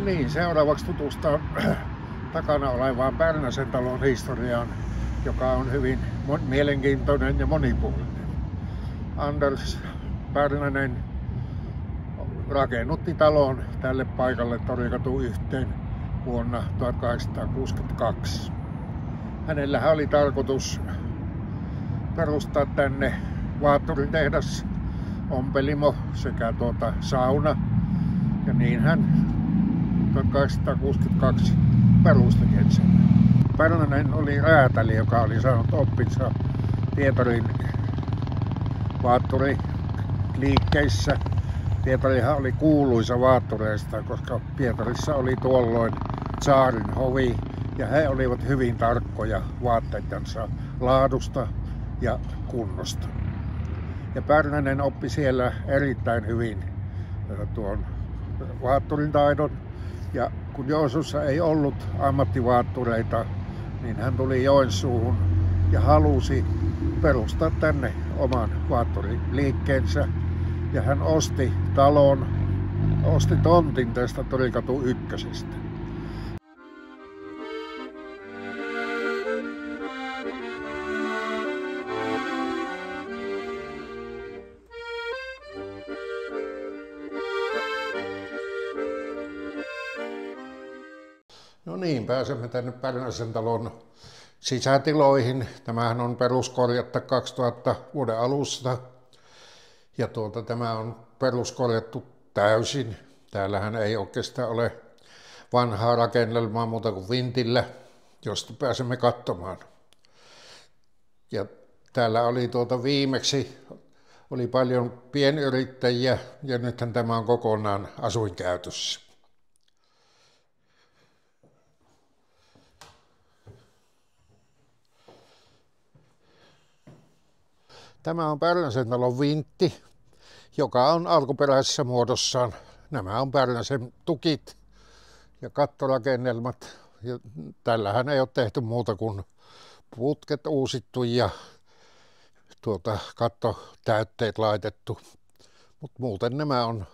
niin, seuraavaksi tutustaan takana olevaan Pärnäsen talon historiaan, joka on hyvin mielenkiintoinen ja monipuolinen. Anders Pärnänen rakennutti talon tälle paikalle Torikatu 1 vuonna 1862. Hänellähän oli tarkoitus perustaa tänne vaatturitehdas, ompelimo sekä sauna. Ja niin hän 1862 perustikin sen. Pärnänen oli räätäli, joka oli saanut oppinsa Pietarin vaatturiliikkeissä. Pietarihan oli kuuluisa vaattureista, koska Pietarissa oli tuolloin tsaarin hovi ja he olivat hyvin tarkkoja vaatteidensa laadusta ja kunnosta. Ja Pärnänen oppi siellä erittäin hyvin tuon vaatturin taidon. Ja kun Joensuussa ei ollut ammattivaattureita, niin hän tuli Joensuuhun ja halusi perustaa tänne oman vaatturiliikkeensä. Ja hän osti tontin tästä Torikatu 1. No niin, pääsemme tänne Pärnäsen talon sisätiloihin. Tämähän on peruskorjatta 2000 vuoden alusta. Ja tämä on peruskorjattu täysin. Täällähän ei oikeastaan ole vanhaa rakennelmaa muuta kuin vintillä, josta pääsemme katsomaan. Ja täällä oli viimeksi oli paljon pienyrittäjiä ja nythän tämä on kokonaan asuinkäytössä. Tämä on Pärnäsen talon vintti, joka on alkuperäisessä muodossaan. Nämä on Pärnäsen tukit ja kattorakennelmat. Ja tällähän ei ole tehty muuta kuin putket uusittu ja kattotäytteet laitettu. Mutta muuten nämä on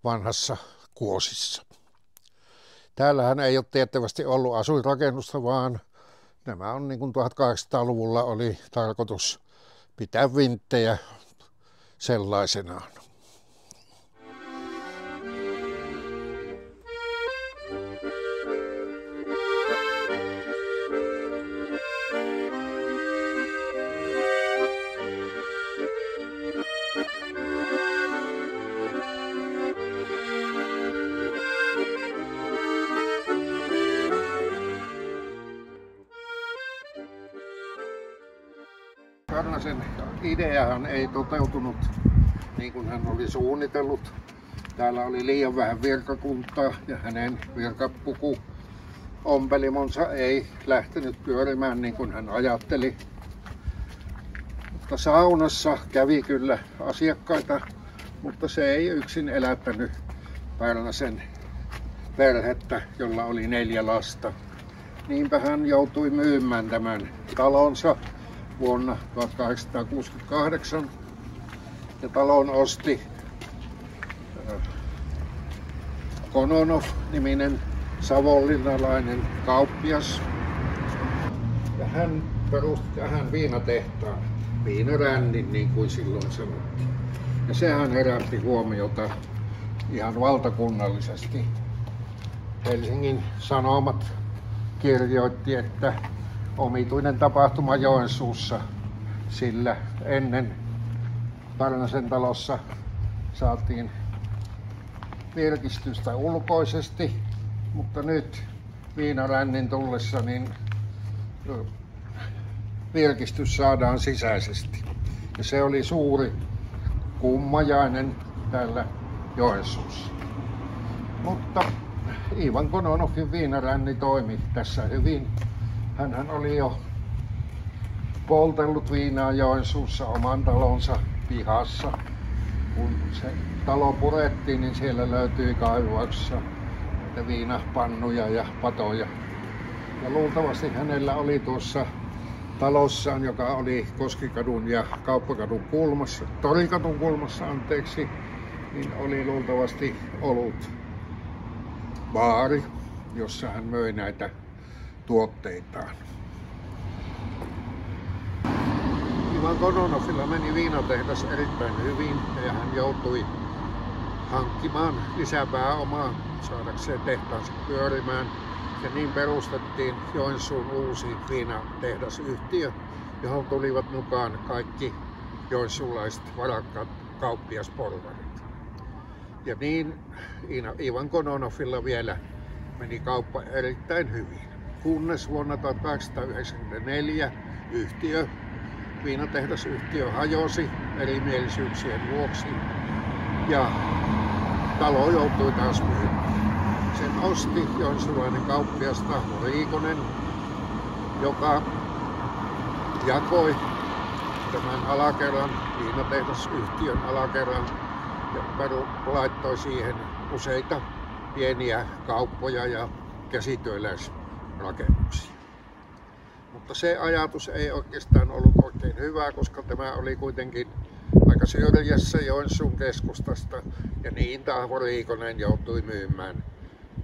vanhassa kuosissa. Täällähän ei ole tiettävästi ollut asuinrakennusta, vaan nämä on niin kuin 1800-luvulla oli tarkoitus pitää vinttejä sellaisenaan. Pärnäsen ideahan ei toteutunut niin kuin hän oli suunnitellut. Täällä oli liian vähän virkakuntaa ja hänen virkapuku ompelimonsa ei lähtenyt pyörimään niin kuin hän ajatteli. Mutta saunassa kävi kyllä asiakkaita, mutta se ei yksin elättänyt Pärnäsen perhettä, jolla oli 4 lasta. Niinpä hän joutui myymään tämän talonsa vuonna 1868 ja talon osti Kononov-niminen savonlinnalainen kauppias. Ja hän perusti tähän viinatehtaan, viinarännin niin kuin silloin sanottiin. Ja sehän herätti huomiota ihan valtakunnallisesti. Helsingin Sanomat kirjoitti, että omituinen tapahtuma Joensuussa, sillä ennen Pärnäsen talossa saatiin virkistystä ulkoisesti, mutta nyt viinarännin tullessa niin virkistys saadaan sisäisesti. Ja se oli suuri kummajainen täällä Joensuussa. Mutta Ivan Kononovin viinaränni toimi tässä hyvin. Hänhän oli jo poltellut viinaa Joensuussa oman talonsa pihassa. Kun se talo purettiin, niin siellä löytyi kaivauksessa näitä viinapannuja ja patoja. Ja luultavasti hänellä oli tuossa talossaan, joka oli Koskikadun ja Kauppakadun kulmassa, Torikadun kulmassa, niin oli luultavasti olut baari, jossa hän möi näitä tuotteitaan. Ivan Kononoffilla meni viinatehdas erittäin hyvin ja hän joutui hankkimaan lisäpääomaa saadakseen tehtaansa pyörimään. Ja niin perustettiin Joensuun uusi viinatehdasyhtiö, johon tulivat mukaan kaikki joensuulaiset varakkaat kauppiasporvarit. Ja niin Ivan Kononoffilla vielä meni kauppa erittäin hyvin. Kunnes vuonna 1894 viinatehdasyhtiö hajosi erimielisyyksien vuoksi ja talo joutui taas myymään. Sen osti joensuulainen kauppias Tahmo Riikonen, joka jakoi tämän alakerran, viinatehdasyhtiön alakerran ja laittoi siihen useita pieniä kauppoja ja käsityöläisrakennuksia. Mutta se ajatus ei oikeastaan ollut oikein hyvä, koska tämä oli kuitenkin aika syrjässä Joensuun keskustasta ja niin Tahmo Riikonen joutui myymään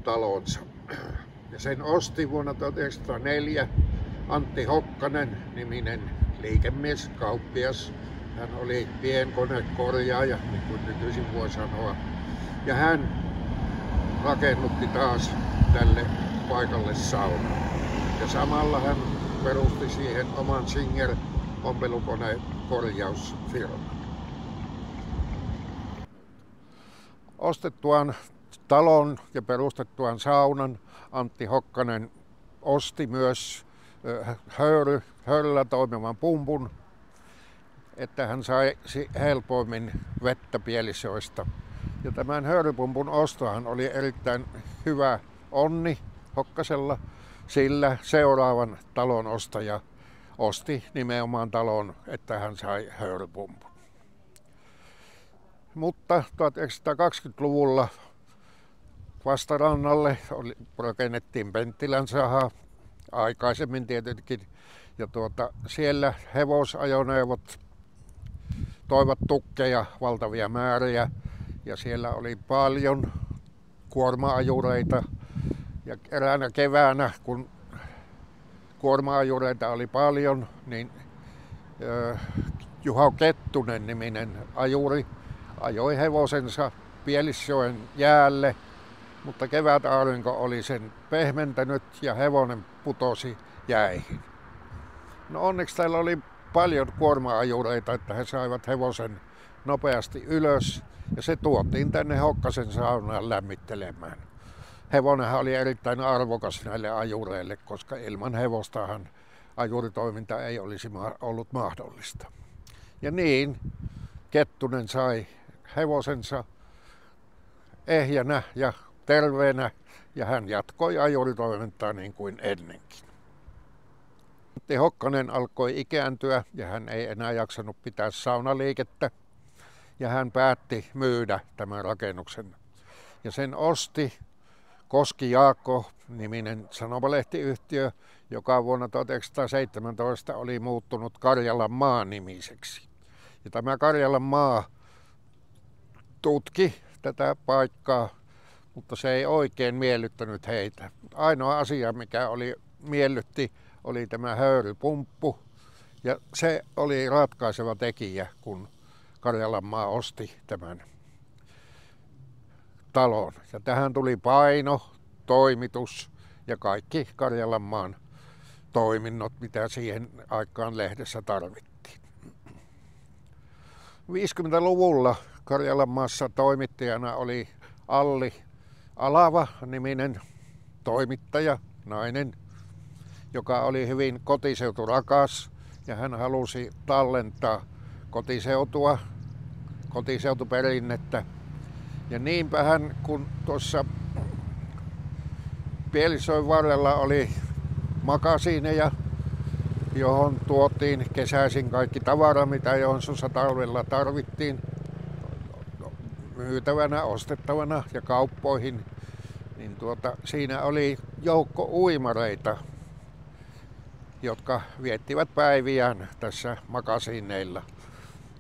talonsa. Ja sen osti vuonna 1904 Antti Hokkanen niminen liikemies, kauppias. Hän oli pienkonekorjaaja, niin kuin nykyisin voi sanoa. Ja hän rakennutti taas tälle paikalle saunan. Ja samalla hän perusti siihen oman Singer ompelukonekorjausfirman. Ostettuaan talon ja perustettuaan saunan Antti Hokkanen osti myös höyryllä toimivan pumpun, että hän sai helpoimmin vettä Pielisjoesta. Ja tämän höyrypumpun ostohan oli erittäin hyvä onni Hokkasella, sillä seuraavan talon ostaja osti nimenomaan talon, että hän sai höyrypumpun. Mutta 1920-luvulla vastarannalle rakennettiin Penttilän saha, aikaisemmin tietenkin, ja siellä hevosajoneuvot toivat tukkeja valtavia määriä, ja siellä oli paljon kuorma-ajureita, ja eräänä keväänä, kun kuorma-ajureita oli paljon, niin Juha Kettunen niminen ajuri ajoi hevosensa Pielisjoen jäälle, mutta kevätaurinko oli sen pehmentänyt ja hevonen putosi jäihin. No onneksi täällä oli paljon kuorma-ajureita, että he saivat hevosen nopeasti ylös ja se tuotiin tänne Hokkasen saunaan lämmittelemään. Hevonenhan oli erittäin arvokas näille ajureille, koska ilman hevostahan ajuritoiminta ei olisi ollut mahdollista. Ja niin Kettunen sai hevosensa ehjänä ja terveenä ja hän jatkoi ajuritoimintaa niin kuin ennenkin. Antti Hokkanen alkoi ikääntyä ja hän ei enää jaksanut pitää saunaliikettä ja hän päätti myydä tämän rakennuksen. Ja sen osti Koski Jaakko niminen sanomalehtiyhtiö, joka vuonna 1917 oli muuttunut Karjalan maa nimiseksi. Ja tämä Karjalan maa tutki tätä paikkaa, mutta se ei oikein miellyttänyt heitä. Ainoa asia, mikä miellytti, oli tämä höyrypumppu. Ja se oli ratkaiseva tekijä, kun Karjalan maa osti tämän talon. Ja tähän tuli paino, toimitus ja kaikki Karjalan maan toiminnot, mitä siihen aikaan lehdessä tarvittiin. 50-luvulla Karjalan maassa toimittajana oli Alli Alava-niminen toimittaja, nainen, joka oli hyvin kotiseuturakas ja hän halusi tallentaa kotiseutua, kotiseutuperinnettä. Ja niinpä hän, kun tuossa Pielisjoen varrella oli makasiineja, johon tuotiin kesäisin kaikki tavara, mitä Joensuussa talvella tarvittiin, myytävänä, ostettavana ja kauppoihin, niin siinä oli joukko uimareita, jotka viettivät päiviään tässä makasiineilla.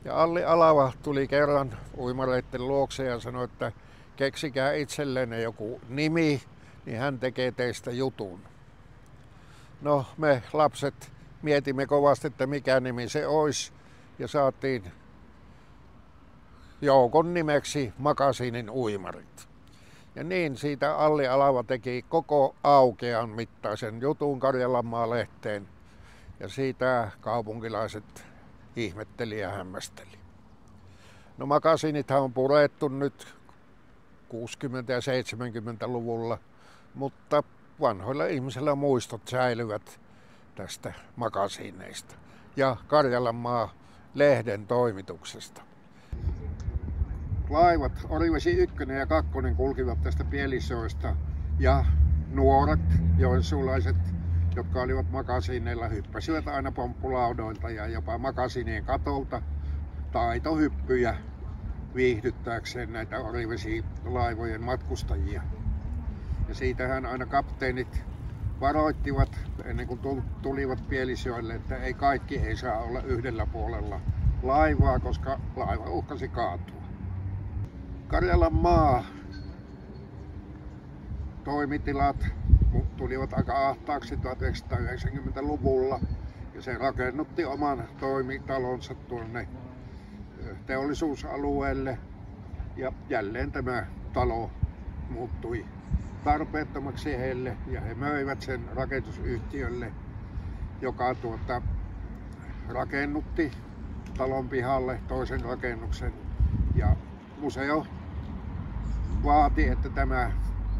Ja Alli Alava tuli kerran uimareiden luokse ja sanoi, että keksikää itsellenne joku nimi, niin hän tekee teistä jutun. No, me lapset mietimme kovasti, että mikä nimi se olisi, ja saatiin joukon nimeksi Makasiinin uimarit. Ja niin siitä Alli Alava teki koko aukean mittaisen jutun Karjalanmaa-lehteen, ja siitä kaupunkilaiset ihmetteli ja hämmästeli. No, makasiinithan on purettu nyt 60- ja 70-luvulla, mutta vanhoilla ihmisillä muistot säilyvät tästä makasiineista ja Karjalanmaa-lehden toimituksesta. Laivat Orivesi 1 ja 2 kulkivat tästä Pielisjoesta, ja nuoret joensuulaiset, jotka olivat makasiineilla, hyppäsivät aina pomppulaudoilta ja jopa makasiinien katolta taitohyppyjä viihdyttääkseen näitä Orivesi-laivojen matkustajia. Ja siitähän aina kapteenit varoittivat ennen kuin tulivat Pielisjoelle, että kaikki ei saa olla yhdellä puolella laivaa, koska laiva uhkasi kaatua. Karjalanmaa toimitilat tulivat aika ahtaaksi 1990-luvulla, ja se rakennutti oman toimitalonsa tuonne teollisuusalueelle, ja jälleen tämä talo muuttui tarpeettomaksi heille, ja he möivät sen rakennusyhtiölle, joka rakennutti talon pihalle toisen rakennuksen, ja museo vaati, että tämä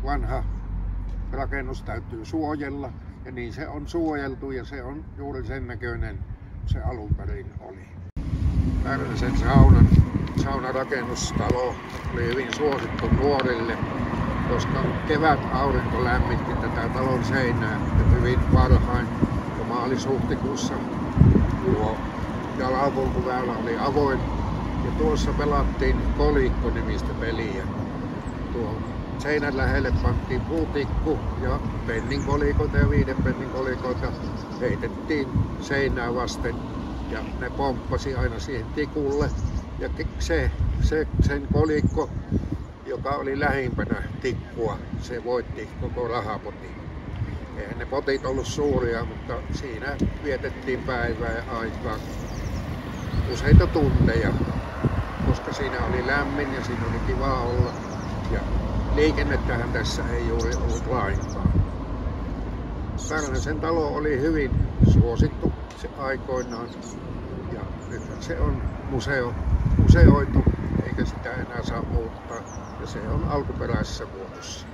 vanha rakennus täytyy suojella, ja niin se on suojeltu, ja se on juuri sen näköinen se alun perin oli. Pärnäsen saunarakennustalo oli hyvin suosittu nuorille, koska kevät aurinko lämmitti tätä talon seinää, ja hyvin varhain, kun maalis-huhtikuussa tuo jalankulkuväylä oli avoin, ja tuossa pelattiin kolikko-nimistä peliä. Tuo seinän lähelle pantiin puutikku ja pennin kolikoita ja 5 pennin kolikoita heitettiin seinää vasten, ja ne pomppasi aina siihen tikulle, ja sen kolikko, joka oli lähimpänä tikkua, se voitti koko rahapotin. Eihän ne potit ollut suuria, mutta siinä vietettiin päivää ja aikaa useita tunteja, koska siinä oli lämmin ja siinä oli kiva olla. Ja liikennettähän tässä ei juuri ollut lainkaan. Pärnäsen talo oli hyvin suosittu se aikoinaan, ja nyt se on museoitu, eikä sitä enää saa muuttaa, ja se on alkuperäisessä muodossa.